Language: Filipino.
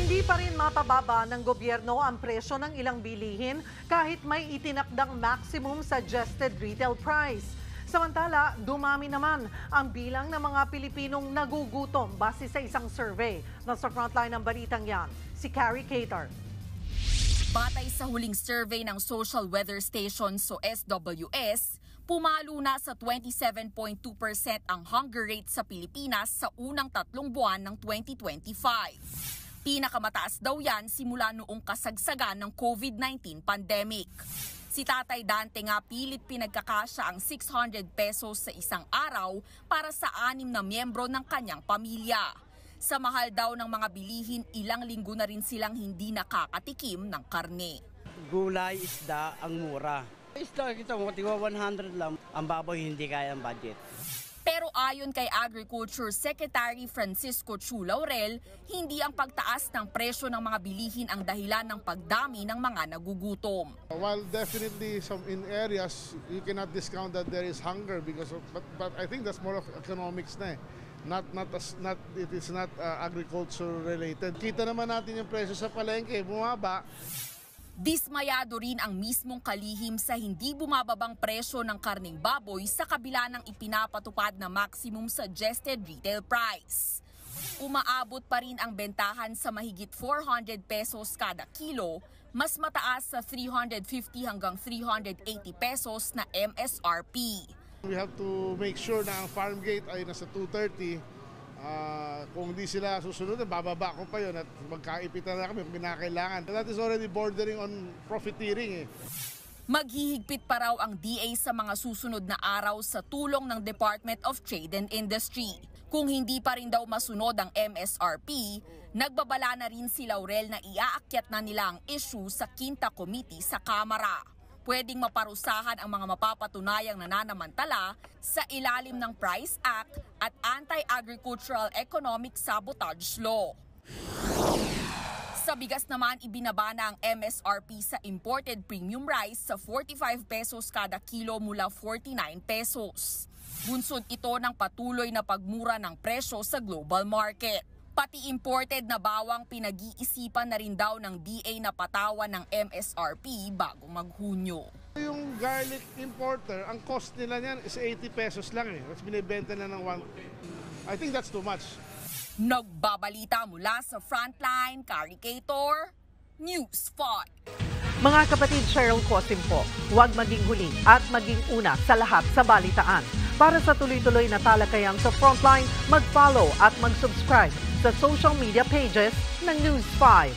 Hindi pa rin mapababa ng gobyerno ang presyo ng ilang bilihin kahit may itinakdang maximum suggested retail price. Samantala, dumami naman ang bilang ng mga Pilipinong nagugutom base sa isang survey. Nasa frontline ng balitang yan, si Carrie Cater. Batay sa huling survey ng Social Weather Station o SWS, pumalo na sa 27.2% ang hunger rate sa Pilipinas sa unang 3 buwan ng 2025. Pinakamataas daw yan simula noong kasagsagan ng COVID-19 pandemic. Si Tatay Dante nga pilit pinagkakasya ang 600 pesos sa isang araw para sa 6 na miyembro ng kanyang pamilya. Sa mahal daw ng mga bilihin, ilang linggo na rin silang hindi nakakatikim ng karne. Gulay, isda, ang mura. Isda, kita mo, tiwa 100 lang. Ang baboy hindi kaya ang budget. Pero ayon kay Agriculture Secretary Francisco Chu Laurel, hindi ang pagtaas ng presyo ng mga bilihin ang dahilan ng pagdami ng mga nagugutom. While definitely in areas you cannot discount that there is hunger because of, but I think that's more of economics na eh. It is not agriculture related. Kita naman natin yung presyo sa palengke, bumaba. Dismayado rin ang mismong kalihim sa hindi bumababang presyo ng karneng baboy sa kabila ng ipinapatupad na maximum suggested retail price. Umaabot pa rin ang bentahan sa mahigit 400 pesos kada kilo, mas mataas sa 350 hanggang 380 pesos na MSRP. We have to make sure na ang farm gate ay nasa 230. Kung hindi sila susunod, bababa ko pa yun at magkaipitan na kami kung kinakailangan. That is already bordering on profiteering eh. Maghihigpit pa raw ang DA sa mga susunod na araw sa tulong ng Department of Trade and Industry. Kung hindi pa rin daw masunod ang MSRP, nagbabala na rin si Laurel na iaakyat na nila ang issue sa Quinta Committee sa Kamara. Pwedeng maparusahan ang mga mapapatunayang nananamantala sa ilalim ng Price Act at Anti-Agricultural Economic Sabotage Law. Sa bigas naman, ibinaba na ang MSRP sa imported premium rice sa 45 pesos kada kilo mula 49 pesos. Bunsod ito ng patuloy na pagmura ng presyo sa global market. Pati imported na bawang pinag-iisipan na rin daw ng DA na patawan ng MSRP bago maghunyo. Yung garlic importer, ang cost nila niyan is 80 pesos lang eh. Tapos binibenta na ng 1. I think that's too much. Nagbabalita mula sa Frontline, Carrie Cater, News 5. Mga kapatid, Cheryl Cosim po, huwag maging huli at maging una sa lahat sa balitaan. Para sa tuloy-tuloy na talakayan sa Frontline, mag-follow at mag-subscribe sa social media pages ng News 5.